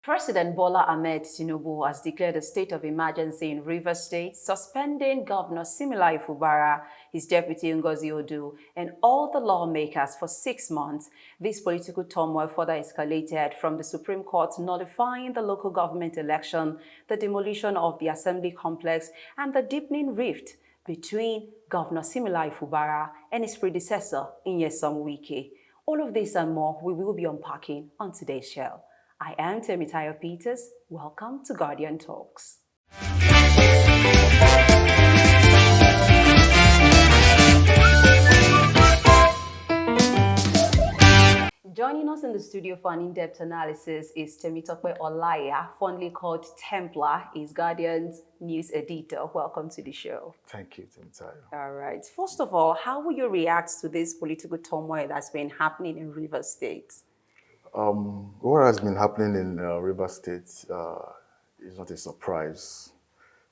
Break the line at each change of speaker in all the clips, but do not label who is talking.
President Bola Ahmed Tinubu has declared a state of emergency in Rivers State, suspending Governor Siminalayi Fubara, his deputy Ngozi Odu, and all the lawmakers for 6 months. This political turmoil further escalated from the Supreme Court nullifying the local government election, the demolition of the assembly complex, and the deepening rift between Governor Siminalayi Fubara and his predecessor, Wike. All of this and more we will be unpacking on today's show. I am Temitope Peters. Welcome to Guardian Talks. Joining us in the studio for an in-depth analysis is Temitope Olaiya, fondly called Templar, is Guardian's news editor. Welcome to the show.
Thank you, Temitope.
All right. First of all, how will you react to this political turmoil that's been happening in Rivers State?
What has been happening in Rivers State is not a surprise.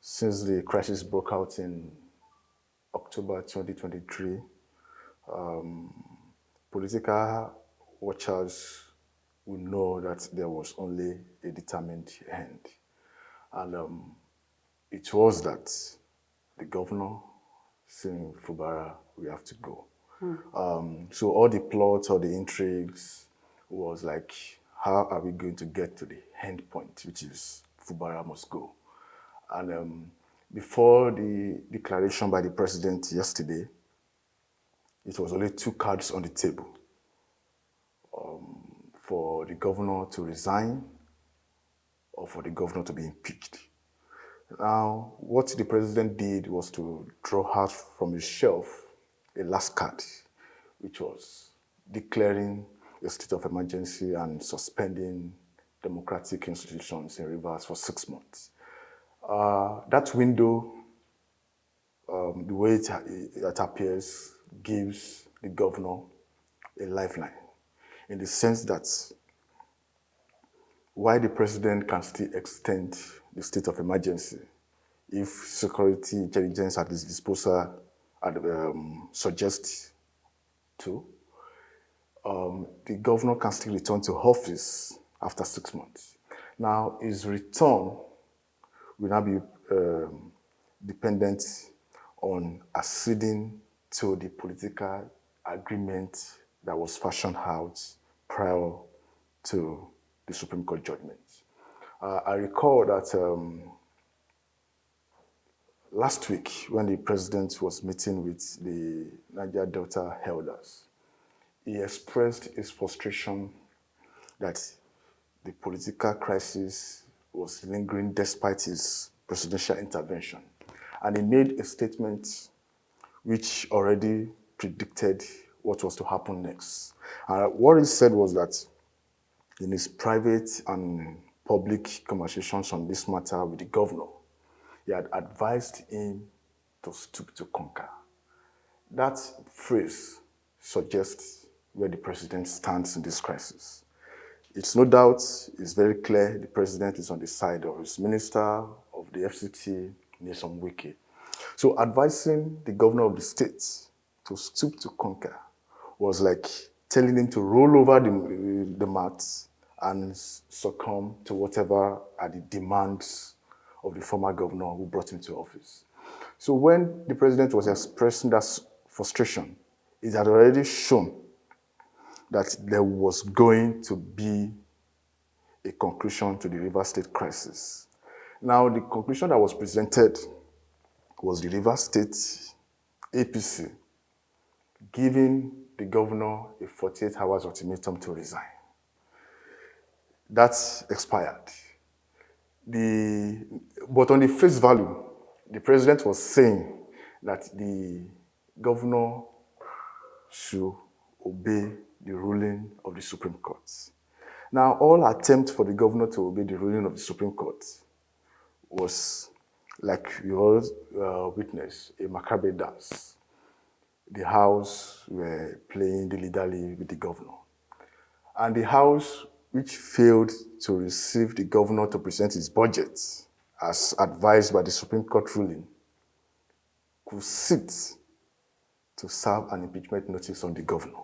Since the crisis broke out in October 2023, political watchers will know that there was only a determined end. And it was that the governor, Siminalayi Fubara, we have to go. So all the plots, all the intrigues, was like, how are we going to get to the end point, which is Fubara must go? And before the declaration by the president yesterday, it was only 2 cards on the table for the governor to resign or for the governor to be impeached. Now, what the president did was to draw out from his shelf a last card, which was declaring a state of emergency and suspending democratic institutions in Rivers for 6 months. That window, the way it appears, gives the governor a lifeline, in the sense that while the president can still extend the state of emergency, if security intelligence at his disposal suggests to, the governor can still return to office after 6 months. Now, his return will now be dependent on acceding to the political agreement that was fashioned out prior to the Supreme Court judgment. I recall that last week, when the president was meeting with the Niger Delta elders, he expressed his frustration that the political crisis was lingering despite his presidential intervention. And he made a statement which already predicted what was to happen next. What he said was that in his private and public conversations on this matter with the governor, he had advised him to stoop to conquer. That phrase suggests where the president stands in this crisis. It's no doubt, it's very clear the president is on the side of his minister, of the FCT, Nyesom Wike. So advising the governor of the state to stoop to conquer was like telling him to roll over the mat and succumb to whatever are the demands of the former governor who brought him to office. So when the president was expressing that frustration, it had already shown that there was going to be a conclusion to the Rivers State crisis. Now, the conclusion that was presented was the Rivers State APC giving the governor a 48 hours ultimatum to resign. That expired. But on the face value, the president was saying that the governor should obey the ruling of the Supreme Court. Now, all attempt for the governor to obey the ruling of the Supreme Court was, like you all witnessed, a macabre dance. The House were playing dilly-dally with the governor. And the House, which failed to receive the governor to present his budget, as advised by the Supreme Court ruling, could sit to serve an impeachment notice on the governor.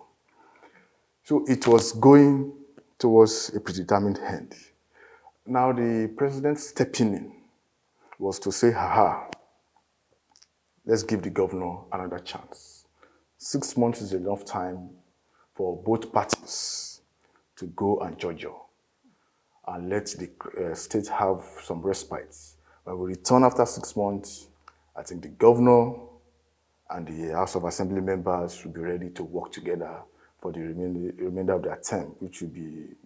So it was going towards a predetermined end. Now the president stepping in was to say, haha, let's give the governor another chance. 6 months is enough time for both parties to go and judge and let the state have some respite. When we return after 6 months, I think the governor and the House of Assembly members should be ready to work together for the remainder of their term, which will be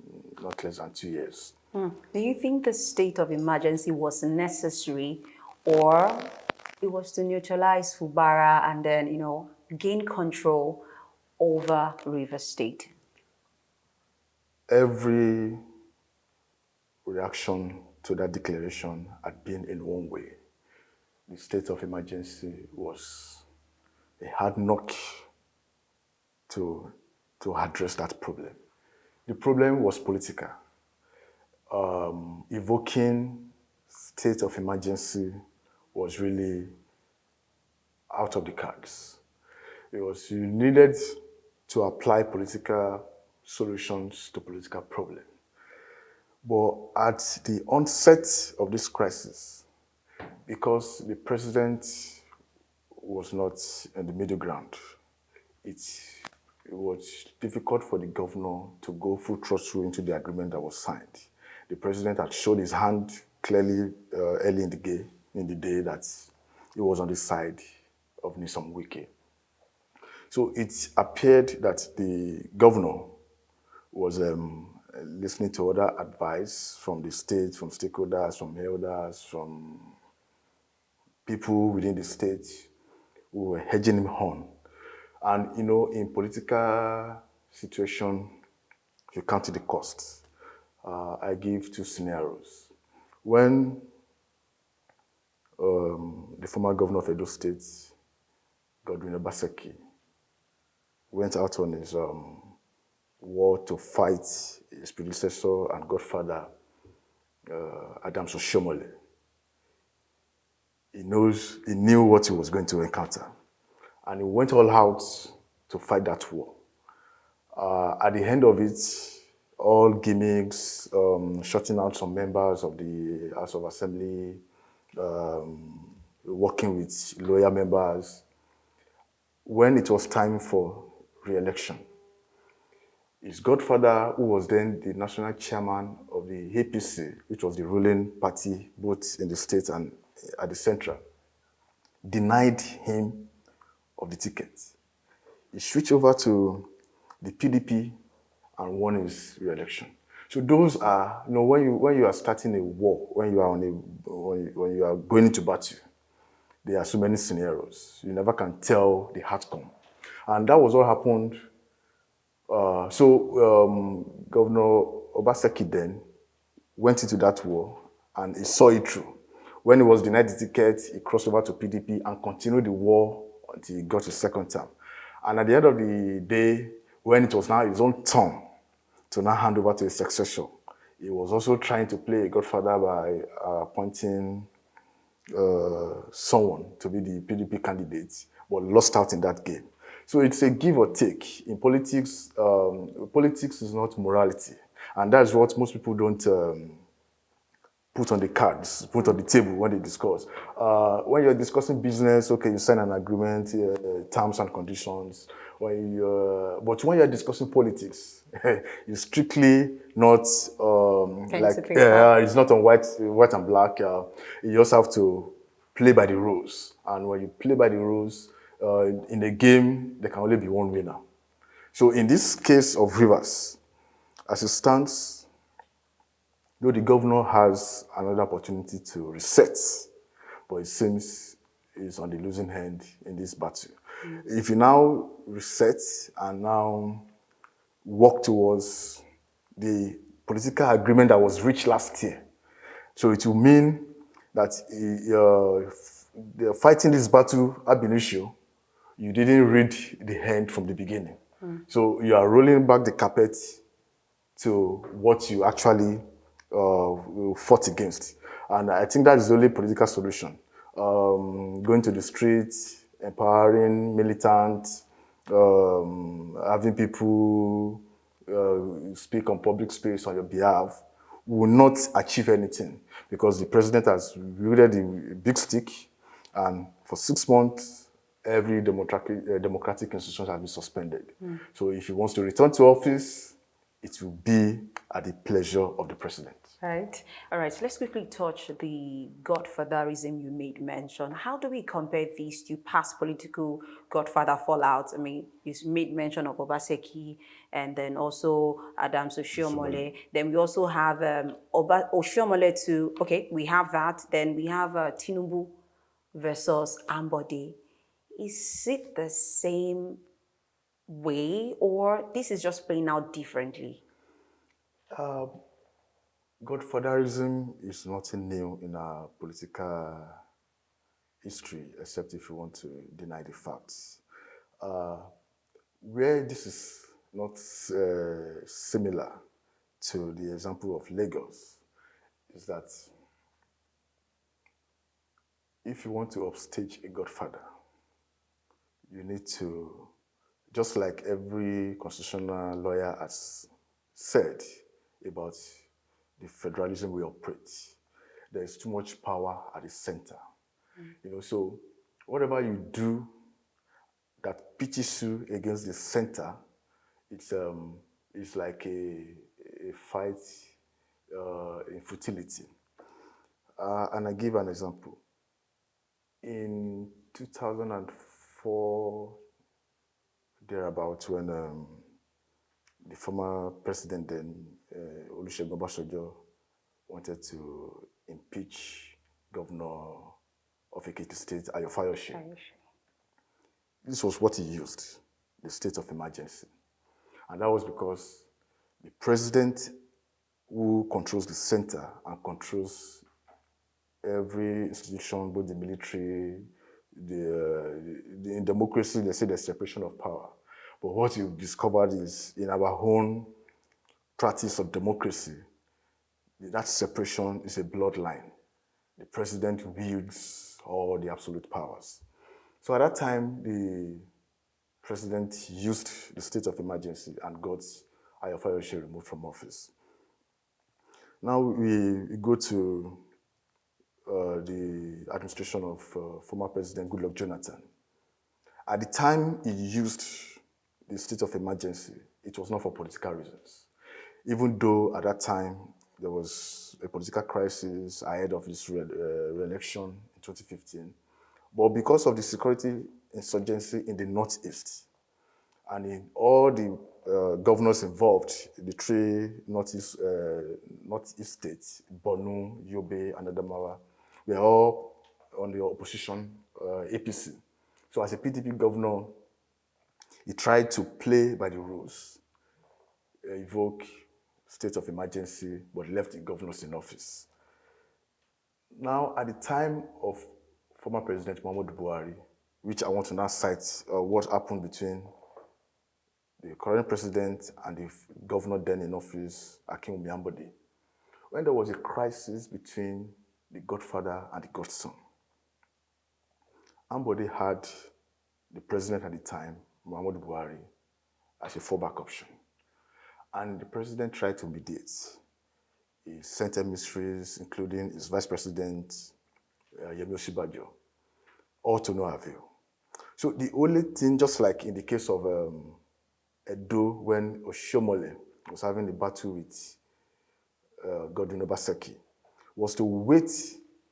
not less than 2 years.
Do you think the state of emergency was necessary, or it was to neutralize Fubara and then, gain control over Rivers State?
Every reaction to that declaration had been in one way. The state of emergency was a hard knock to address that problem. The problem was political. Evoking state of emergency was really out of the cards. You needed to apply political solutions to political problems. But at the onset of this crisis, because the president was not in the middle ground, it was difficult for the governor to go full throttle into the agreement that was signed. The president had showed his hand clearly early in the day that he was on the side of Nyesom Wike. So it appeared that the governor was listening to other advice from the state, from stakeholders, from elders, from people within the state who were hedging him on. And, in political situation, you count the costs. I give 2 scenarios. When the former governor of Edo State, Godwin Obaseki, went out on his war to fight his predecessor and godfather, Adams Oshiomhole, he knew what he was going to encounter. And he went all out to fight that war. At the end of it, all gimmicks, shutting out some members of the House of Assembly, working with loyal members. When it was time for re-election, his godfather, who was then the national chairman of the APC, which was the ruling party both in the state and at the central, denied him of the ticket. He switched over to the PDP and won his re-election. So those are, when you are starting a war, when you are going into battle, there are so many scenarios. You never can tell the outcome. And that was what happened. Governor Obaseki then went into that war and he saw it through. When he was denied the ticket, he crossed over to PDP and continued the war until he got his second term. And at the end of the day, when it was now his own turn to now hand over to his successor, he was also trying to play a godfather by appointing someone to be the PDP candidate, but lost out in that game. So it's a give or take. In politics, politics is not morality. And that's what most people don't put on the cards, put on the table when they discuss. When you're discussing business, okay, you sign an agreement, terms and conditions. But when you're discussing politics, you're strictly not it's not on white and black. You just have to play by the rules. And when you play by the rules, in a game, there can only be one winner. So in this case of Rivers, as it stands, though the governor has another opportunity to reset, but it seems he's on the losing end in this battle. If you now reset and now work towards the political agreement that was reached last year, so it will mean that fighting this battle ab initio, you didn't read the end from the beginning. So you are rolling back the carpet to what you actually fought against. And I think that is the only political solution. Going to the streets, empowering militants, having people speak on public space on your behalf will not achieve anything because the president has wielded a big stick, and for 6 months, every democratic institution has been suspended. So if he wants to return to office, it will be at the pleasure of the president.
Right. All right. So let's quickly touch the godfatherism you made mention. How do we compare these to past political godfather fallouts? I mean, you made mention of Obaseki and then also Adams Oshiomhole. Then we also have Oshiomhole too. Okay, we have that. Then we have Tinubu versus Ambode. Is it the same way or this is just playing out differently?
Godfatherism is nothing new in our political history, except if you want to deny the facts. Where this is not similar to the example of Lagos is that if you want to upstage a godfather, you need to, just like every constitutional lawyer has said about the federalism we operate, there is too much power at the center. You know, so whatever you do that pitches you against the center, it's like a fight in futility. And I give an example. In 2004, thereabouts, when the former president then, Olusegun Obasanjo, wanted to impeach Governor of Ekiti State, Ayofayose. This was what he used, the state of emergency. And that was because the president who controls the center and controls every institution, both the military, in democracy, they say there's separation of power. But what you've discovered is in our own practice of democracy, that separation is a bloodline. The president wields all the absolute powers. So at that time, the president used the state of emergency and got Ayofayose removed from office. Now we go to the administration of former President Goodluck Jonathan. At the time he used the state of emergency, it was not for political reasons. Even though at that time there was a political crisis ahead of his re-election in 2015, but because of the security insurgency in the Northeast and in all the governors involved, the three Northeast states, Borno, Yobe, and Adamawa, were all on the opposition APC. So as a PDP governor, he tried to play by the rules, evoke state of emergency, but left the governors in office. Now, at the time of former President Muhammadu Buhari, which I want to now cite what happened between the current president and the governor then in office, Akinwumi Ambode, when there was a crisis between the godfather and the godson. Ambode had the president at the time, Muhammadu Buhari, as a fallback option. And the president tried to mediate. He sent emissaries, including his vice president, Yemi Osinbajo, all to no avail. So the only thing, just like in the case of Edo, when Oshiomhole was having a battle with Godwin Obaseki, was to wait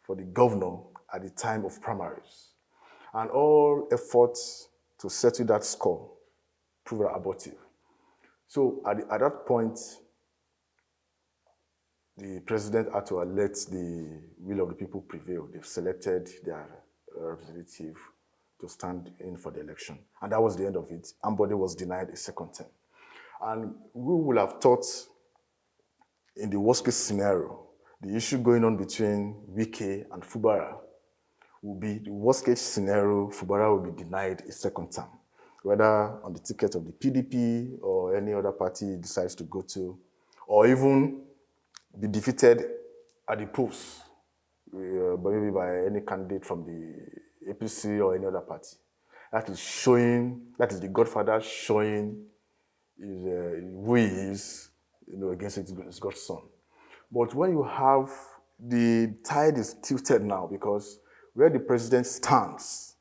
for the governor at the time of primaries. And all efforts to settle that score proved abortive. So at that point, the president had to let the will of the people prevail. They've selected their representative to stand in for the election. And that was the end of it. Ambode was denied a second term. And we would have thought, in the worst case scenario, the issue going on between Wike and Fubara would be the worst case scenario, Fubara will be denied a second term, whether on the ticket of the PDP or any other party he decides to go to, or even be defeated at the polls, maybe by any candidate from the APC or any other party. That is the godfather showing who he is, against his godson. But when you have the tide is tilted now because where the president stands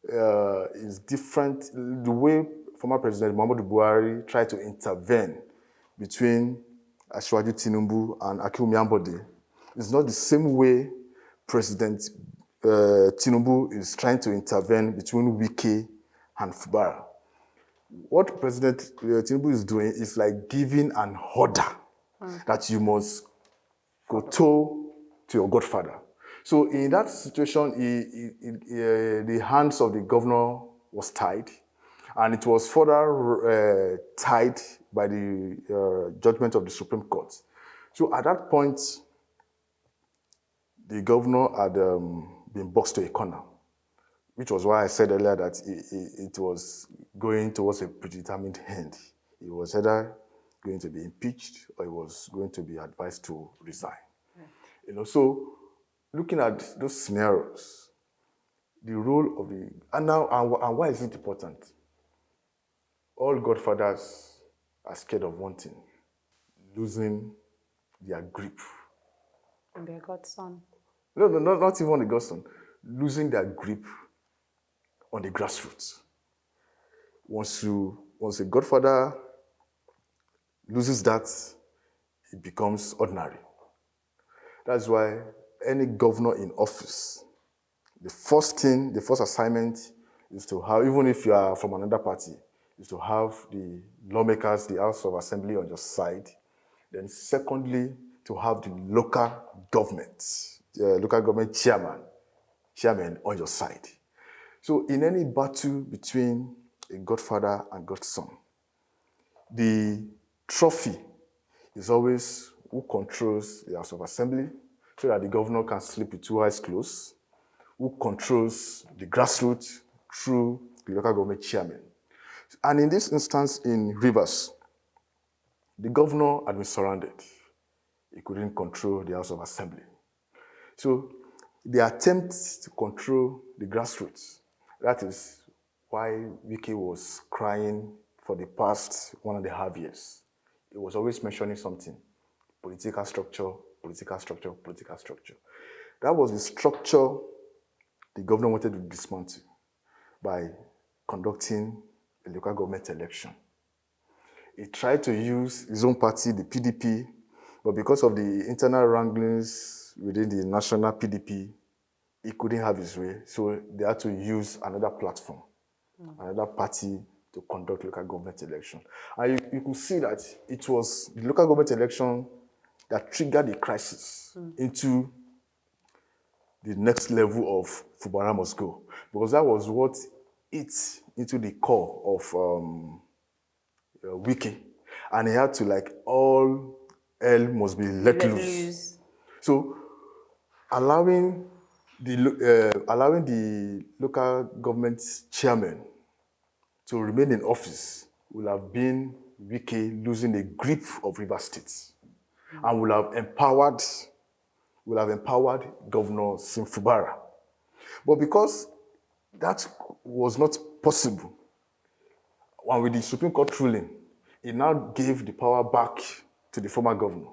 is different. The way former President Muhammadu Buhari tried to intervene between Asiwaju Tinubu and Akinwumi Ambode is not the same way President Tinubu is trying to intervene between Wike and Fubara. What President Tinubu is doing is like giving an order that you must go to your godfather. So in that situation, the hands of the governor was tied, and it was further tied by the judgment of the Supreme Court. So at that point, the governor had been boxed to a corner, which was why I said earlier that it was going towards a predetermined end. He was either going to be impeached or he was going to be advised to resign. So looking at those scenarios, the role of the and why is it important? All godfathers are scared of one thing: losing their grip.
And their godson.
No, not even on the godson. Losing their grip on the grassroots. Once a godfather loses that, it becomes ordinary. That's why any governor in office, the first assignment is to have, even if you are from another party, is to have the lawmakers, the House of Assembly on your side. Then secondly, to have the local government chairman on your side. So in any battle between a godfather and godson, the trophy is always who controls the House of Assembly so that the governor can sleep with two eyes closed, who controls the grassroots through the local government chairman. And in this instance in Rivers, the governor had been surrounded. He couldn't control the House of Assembly. So the attempt to control the grassroots, that is why Wike was crying for the past 1.5 years. He was always mentioning something: political structure, political structure, political structure. That was the structure the governor wanted to dismantle by conducting a local government election. He tried to use his own party, the PDP, but because of the internal wranglings within the national PDP, he couldn't have his way, so they had to use another platform, another party to conduct local government election. And you could see that it was the local government election that triggered the crisis into the next level of Fubara must go, because that was what hit into the core of Wike, and he had to all hell must be let loose. So allowing the local government chairman to remain in office will have been Wike losing the grip of Rivers State, and will have empowered Governor Siminalayi Fubara. But because that was not possible, and with the Supreme Court ruling, it now gave the power back to the former governor.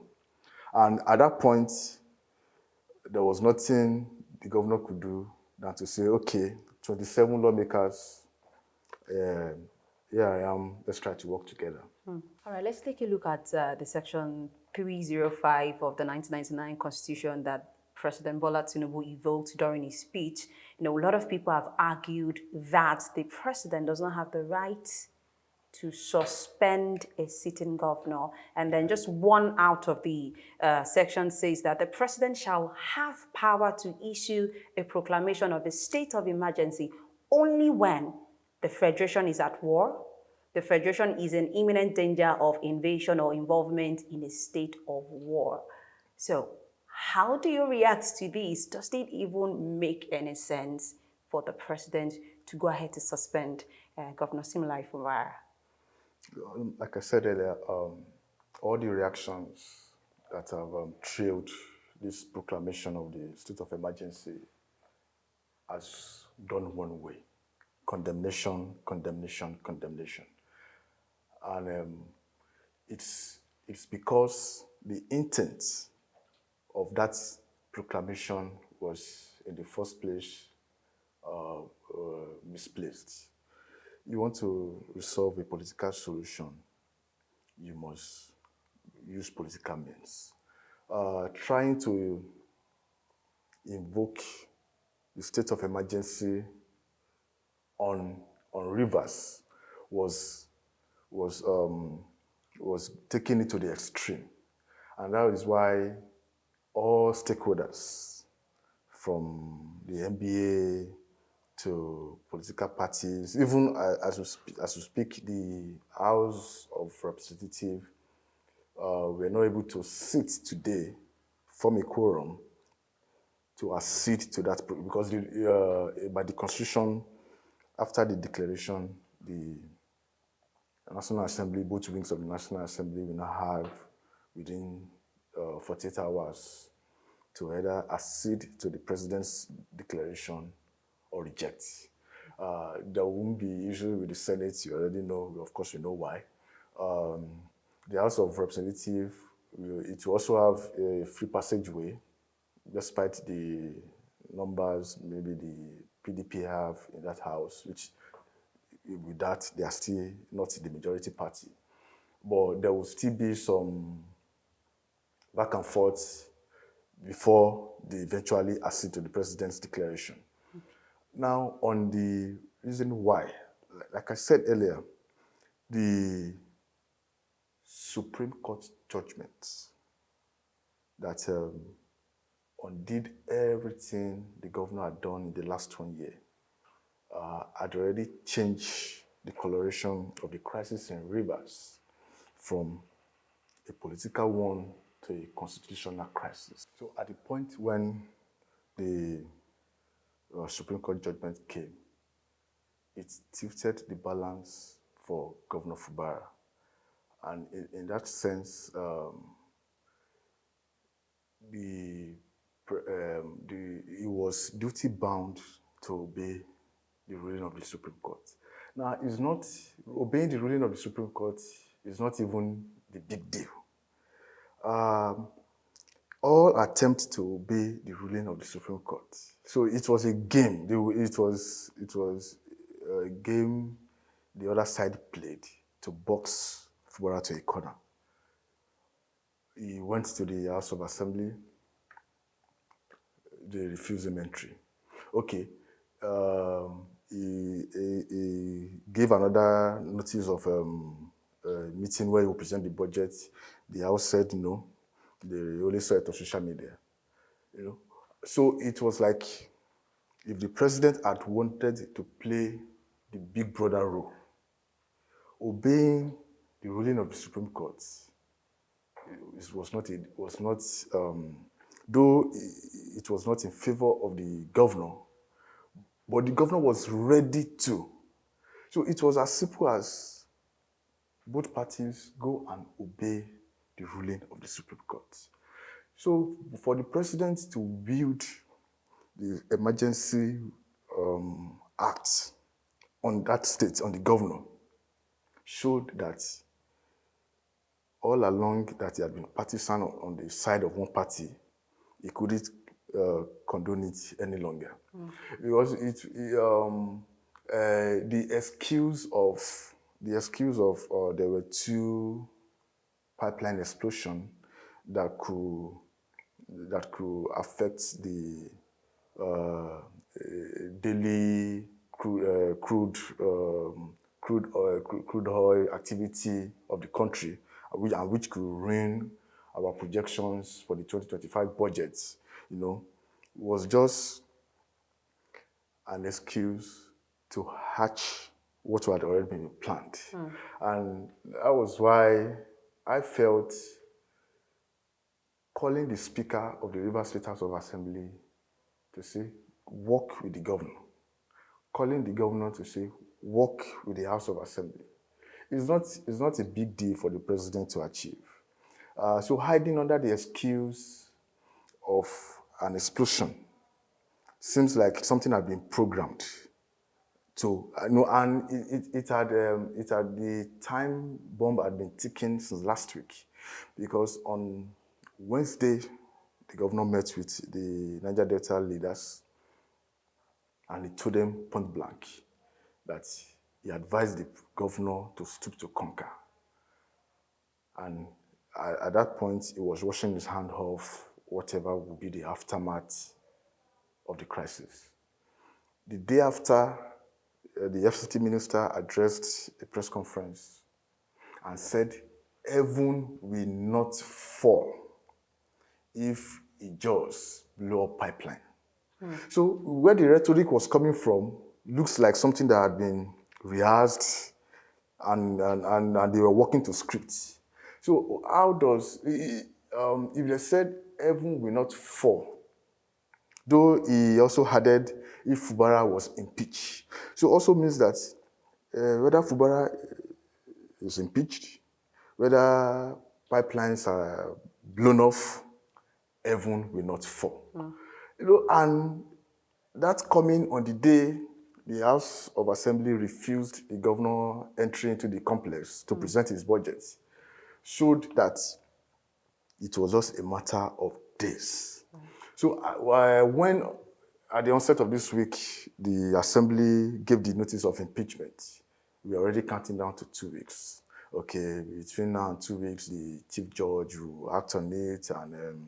And at that point, there was nothing the governor could do than to say, okay, 27 lawmakers, here I am, let's try to work together.
All right, let's take a look at the section 305 of the 1999 Constitution that President Bola Tinubu evoked during his speech. A lot of people have argued that the president does not have the right to suspend a sitting governor. And then just one out of the section says that the president shall have power to issue a proclamation of a state of emergency only when the federation is at war, the federation is in imminent danger of invasion or involvement in a state of war. So how do you react to this? Does it even make any sense for the president to go ahead to suspend Governor Siminalayi Fubara?
Like I said earlier, all the reactions that have trailed this proclamation of the state of emergency has gone one way: condemnation, condemnation, condemnation. And it's because the intent of that proclamation was, in the first place, misplaced. You want to resolve a political solution, you must use political means. Trying to invoke the state of emergency on rivers was taking it to the extreme, and that is why all stakeholders, from the NBA to political parties, even as we speak, the House of Representatives, were not able to sit today, form a quorum to accede to that, because by the Constitution, after the declaration, the National Assembly, both wings of the National Assembly, will now have within 48 hours to either accede to the President's declaration or reject. There won't be issue with the Senate. You already know, of course, you know why. The House of Representatives, it will also have a free passageway, despite the numbers maybe the PDP have in that house, which with that, they are still not the majority party. But there will still be some back and forth before they eventually accede to the President's declaration. Now, on the reason why, like I said earlier, the Supreme Court judgment that undid everything the governor had done in the last 1 year had already changed the coloration of the crisis in Rivers from a political one to a constitutional crisis. So at the point when the Supreme Court judgment came, it tilted the balance for Governor Fubara. And in that sense, he was duty-bound to obey the ruling of the Supreme Court. Now, it's not, obeying the ruling of the Supreme Court is not even the big deal. All attempts to obey the ruling of the Supreme Court. So it was a game. It was a game the other side played to box Fubara to a corner. He went to the House of Assembly. They refused him entry. Okay. He gave another notice of meeting where he would present the budget. The House said no. They only saw it on social media. You know? So it was like if the president had wanted to play the big brother role, obeying the ruling of the Supreme Court, though it was not in favor of the governor, but the governor was ready to. So it was as simple as both parties go and obey the ruling of the Supreme Court. So for the president to wield the emergency act on that state, on the governor, showed that all along that he had been partisan on the side of one party, he couldn't condone it any longer. Because the excuse of there were two pipeline explosions that could affect the daily crude oil activity of the country, which could ruin our projections for the 2025 budget, was just an excuse to hatch what had already been planned. And that was why I felt calling the Speaker of the Rivers State House of Assembly to say, work with the governor. Calling the governor to say, work with the House of Assembly. It's not a big deal for the president to achieve. So hiding under the excuse of an explosion seems like something had been programmed. And the time bomb had been ticking since last week, because on Wednesday, the governor met with the Niger Delta leaders, and he told them point blank that he advised the governor to stoop to conquer. And at that point, he was washing his hand off whatever would be the aftermath of the crisis. The day after, the FCT minister addressed a press conference and said, heaven will not fall if it just blow up pipeline. So where the rhetoric was coming from looks like something that had been rehearsed and they were working to script. So how does, if they said heaven will not fall, though he also added if Fubara was impeached. So also means that whether Fubara is impeached, whether pipelines are blown off, heaven will not fall. And that's coming on the day the House of Assembly refused the governor entry into the complex to present his budget, showed that it was just a matter of days. So when, at the onset of this week, the Assembly gave the notice of impeachment, we are already counting down to 2 weeks. Okay, between now and 2 weeks, the Chief Judge will act on it and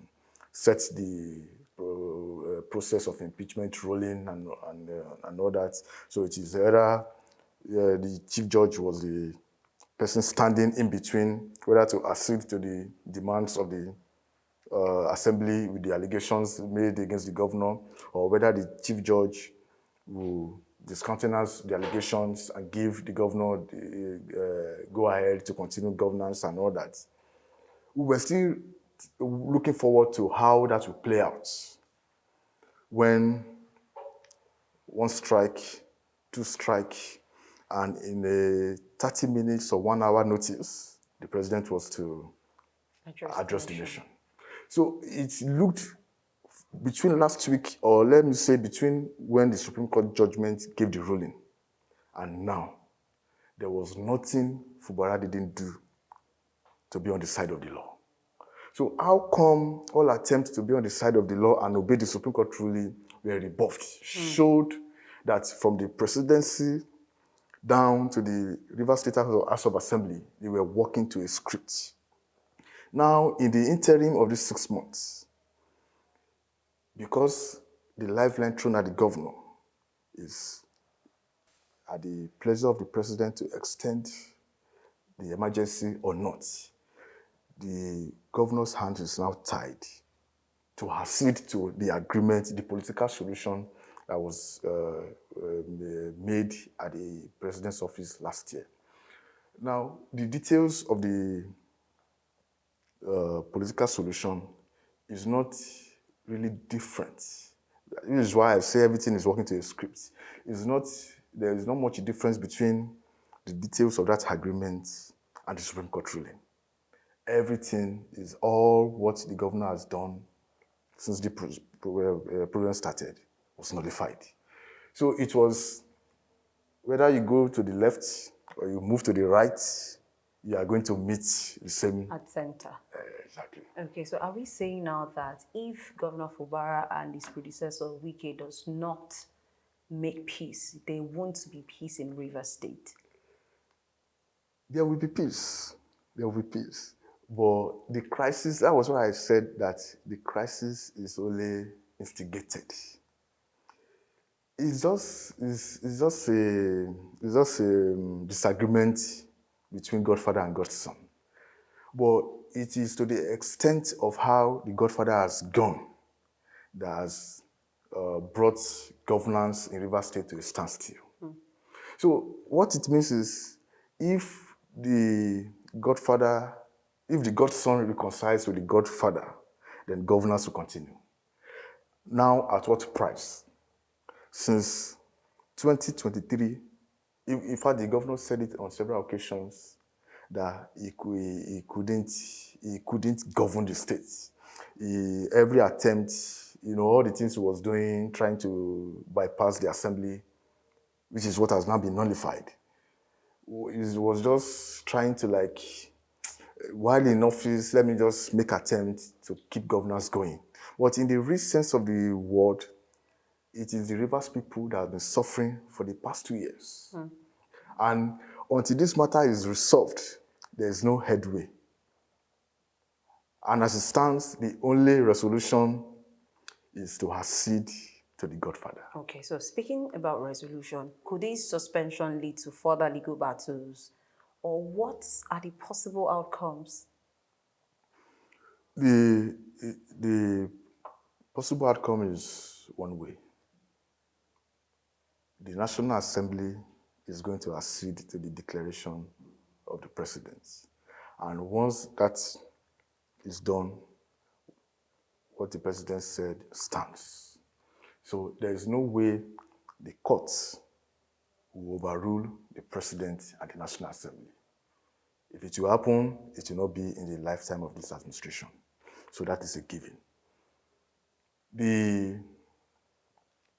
set the process of impeachment rolling and all that. So it is either the Chief Judge was the person standing in between whether to accede to the demands of the Assembly with the allegations made against the governor, or whether the Chief Judge will discountenance the allegations and give the governor the go-ahead to continue governance and all that. We were still looking forward to how that will play out when one strike, two strike, and in a 30 minutes or 1 hour notice, the president was to address the nation. So it looked between last week, or let me say between when the Supreme Court judgment gave the ruling and now, there was nothing Fubara didn't do to be on the side of the law. So how come all attempts to be on the side of the law and obey the Supreme Court ruling were rebuffed? Showed that from the presidency down to the Rivers State House of Assembly, they were working to a script. Now, in the interim of these 6 months, because the lifeline thrown at the governor is at the pleasure of the president to extend the emergency or not, the governor's hand is now tied to accede to the agreement, the political solution that was made at the president's office last year. Now, the details of the political solution is not really different. This is why I say everything is working to a script. There is not much difference between the details of that agreement and the Supreme Court ruling. Everything is all what the governor has done since the program started was nullified. So it was, whether you go to the left or you move to the right, you are going to meet the same...
At center.
Exactly.
Okay, so are we saying now that if Governor Fubara and his predecessor, Wike, does not make peace, there won't be peace in Rivers State?
There will be peace. There will be peace. But the crisis, that was why I said that the crisis is only instigated. It's just a disagreement between Godfather and Godson. But it is to the extent of how the Godfather has gone that has brought governance in Rivers State to a standstill. So what it means is, if the Godson reconciles with the Godfather, then governance will continue. Now, at what price? Since 2023, in fact, the governor said it on several occasions that he couldn't govern the state. Every attempt, all the things he was doing, trying to bypass the assembly, which is what has now been nullified, he was just trying to, while in office, let me just make attempts to keep governance going. But in the real sense of the word, it is the Rivers people that have been suffering for the past 2 years. And until this matter is resolved, there is no headway. And as it stands, the only resolution is to accede to the Godfather.
Okay, so speaking about resolution, could this suspension lead to further legal battles? Or what are the possible outcomes?
The possible outcome is one way. The National Assembly is going to accede to the declaration of the president. And once that is done, what the president said stands. So there is no way the courts will overrule the president and the National Assembly. If it will happen, it will not be in the lifetime of this administration. So that is a given. The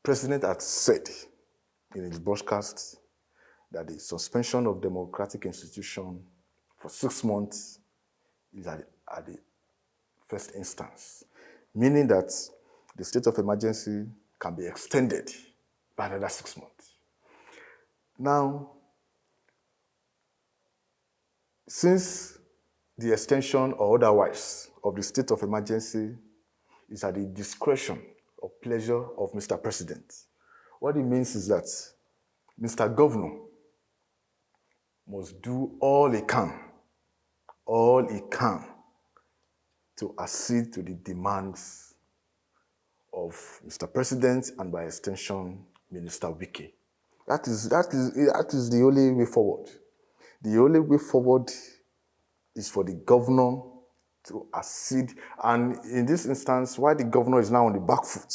president had said in his broadcast that the suspension of democratic institution for 6 months is at the first instance, meaning that the state of emergency can be extended by another 6 months. Now, since the extension or otherwise of the state of emergency is at the discretion or pleasure of Mr. President, what it means is that Mr. Governor must do all he can to accede to the demands of Mr. President and by extension, Minister Wike. That is the only way forward. The only way forward is for the governor to accede. And in this instance, why the governor is now on the back foot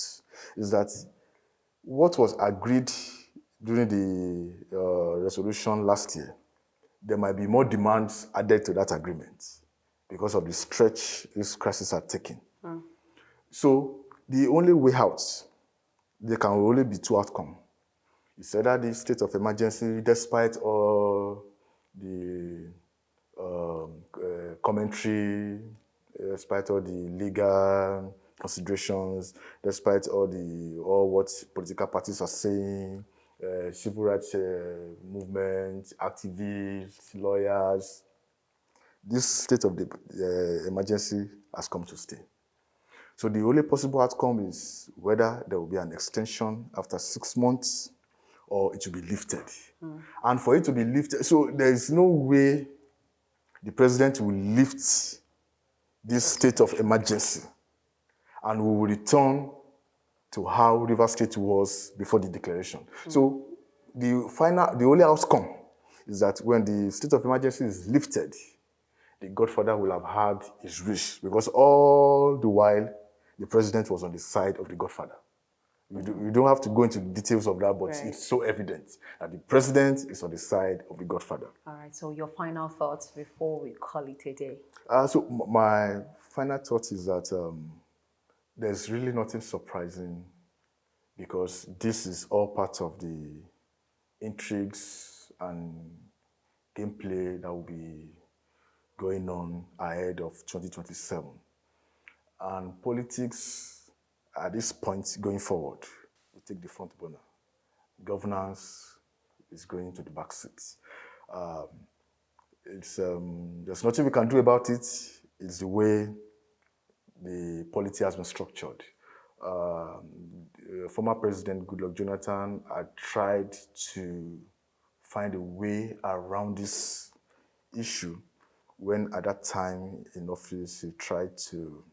is that what was agreed during the resolution last year, there might be more demands added to that agreement because of the stretch this crisis are taking. So the only way out, there can only be two outcomes. It's either the state of emergency, despite all the commentary, despite all the legal considerations, despite all what political parties are saying, civil rights movement, activists, lawyers, this state of the emergency has come to stay. So the only possible outcome is whether there will be an extension after 6 months or it will be lifted. And for it to be lifted, so there is no way the president will lift this state of emergency and we will return to how River State was before the declaration. So the only outcome is that when the state of emergency is lifted, the Godfather will have had his wish, because all the while the president was on the side of the Godfather. You don't have to go into the details of that, but It's so evident that the president is on the side of the Godfather.
All right, so your final thoughts before we call it a day.
So my final thought is that there's really nothing surprising, because this is all part of the intrigues and gameplay that will be going on ahead of 2027. And politics at this point going forward will take the front burner. Governance is going to the back seats. There's nothing we can do about it. It's the way the polity has been structured. Former President Goodluck Jonathan had tried to find a way around this issue when at that time in office he tried to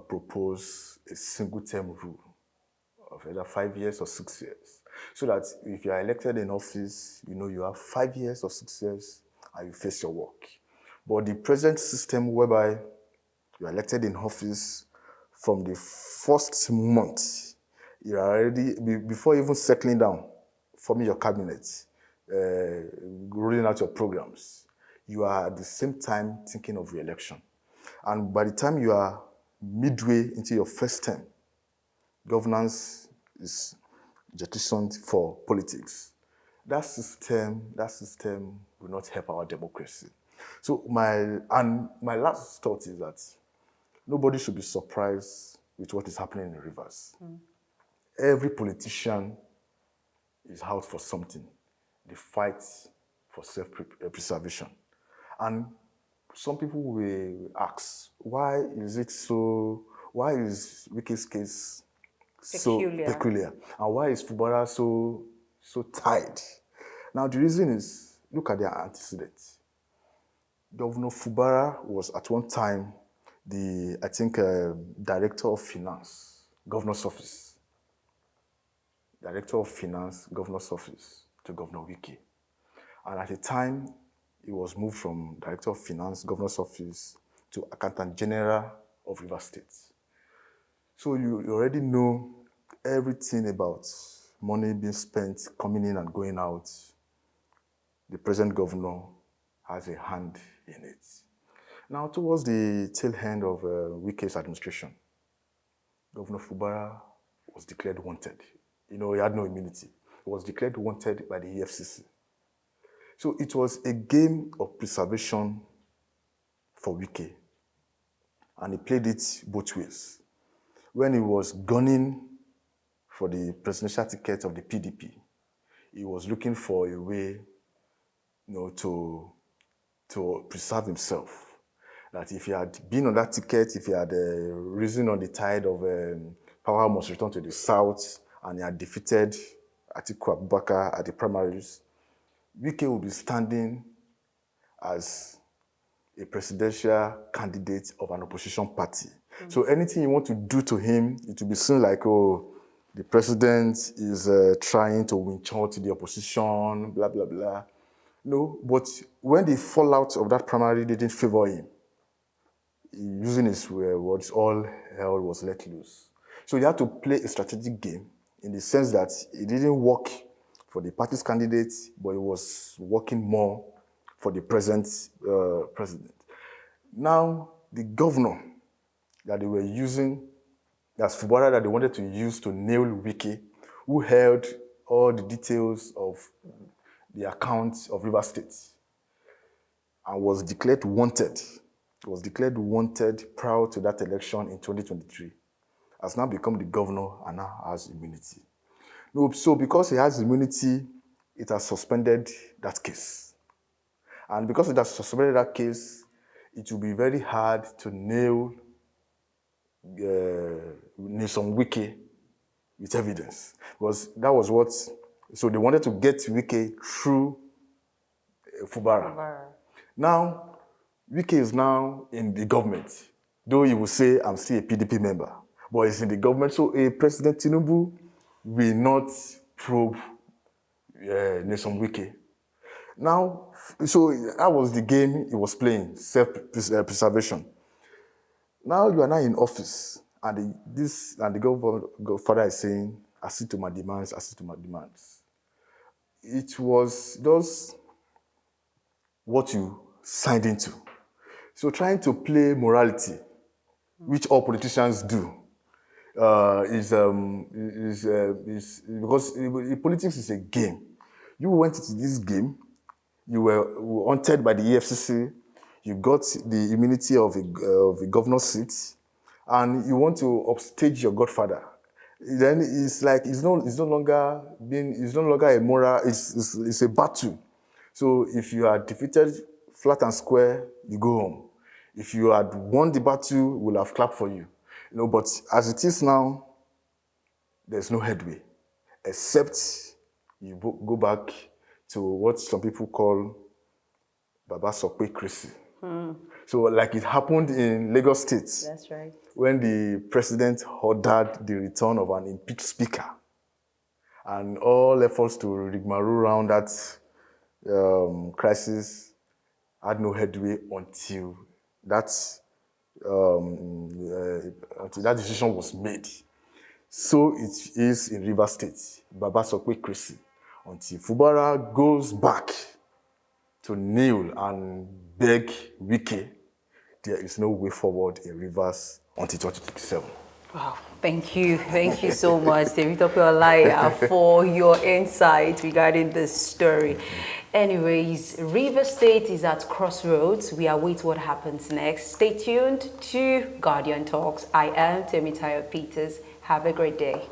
propose a single-term rule of either 5 years or 6 years. So that if you are elected in office, you have 5 years or 6 years and you face your work. But the present system whereby you are elected in office from the first month, you are already, before even settling down, forming your cabinet, rolling out your programs, you are at the same time thinking of re-election. And by the time you are midway into your first term, governance is jettisoned for politics. That system will not help our democracy. So my last thought is that Nobody should be surprised with what is happening in the rivers. Every politician is out for something. They fight for self-preservation. And some people will ask, why is Wike's case so peculiar? And why is Fubara so tied? Now, the reason is, look at their antecedents. Governor Fubara was at one time Director of Finance, Governor's Office. Director of Finance, Governor's Office to Governor Wike. And at the time, he was moved from Director of Finance, Governor's Office to Accountant General of Rivers State. So you already know everything about money being spent, coming in and going out. The present governor has a hand in it. Now, towards the tail end of Wike's administration, Governor Fubara was declared wanted. He had no immunity. He was declared wanted by the EFCC. So it was a game of preservation for Wike. And he played it both ways. When he was gunning for the presidential ticket of the PDP, he was looking for a way to preserve himself. That if he had been on that ticket, if he had risen on the tide of power must return to the South, and he had defeated Atiku Abubakar at the primaries, Wike will be standing as a presidential candidate of an opposition party. So anything you want to do to him, it will be seen like, oh, the president is trying to winch out the opposition, blah, blah, blah. No, but when the fallout of that primary didn't favor him, using his words, all hell was let loose. So he had to play a strategic game in the sense that he didn't work for the party's candidate, but he was working more for the present president. Now, the governor that they were using, that's Fubara, that they wanted to use to nail Wike, who held all the details of the accounts of Rivers State and was declared wanted. He was declared wanted prior to that election in 2023, has now become the governor and now has immunity. No, so because he has immunity, it has suspended that case. And because it has suspended that case, it will be very hard to nail Nyesom Wike with evidence. Because that was what, so they wanted to get Wike through Fubara. Now, Wike is now in the government, though he will say, I'm still a PDP member, but he's in the government, so President Tinubu will not probe Nyesom Wike. Now, so that was the game he was playing, self-preservation. Now you are now in office, and the godfather is saying, accede to my demands, accede to my demands. It was just what you signed into. So trying to play morality, which all politicians do, is because politics is a game. You went into this game, you were wanted by the EFCC, you got the immunity of a governor's seat, and you want to upstage your godfather. Then it's like it's no longer a moral. It's a battle. So if you are defeated flat and square, you go home. If you had won the battle, we'll have clapped for you. But as it is now, there's no headway, except you go back to what some people call Baba Sokwe Krisi. So like it happened in Lagos State.
That's right.
When the president ordered the return of an impeached speaker. And all efforts to rigmarole around that crisis had no headway until that decision was made. So it is in Rivers State, Baba Sokwe Krisi, until Fubara goes back to kneel and beg Wike, there is no way forward in Rivers until 2027.
Wow, thank you. Thank you so much, Temitope Olaiya, for your insight regarding this story. Anyways, River State is at crossroads. We await what happens next. Stay tuned to Guardian Talks. I am Temitope Peters. Have a great day.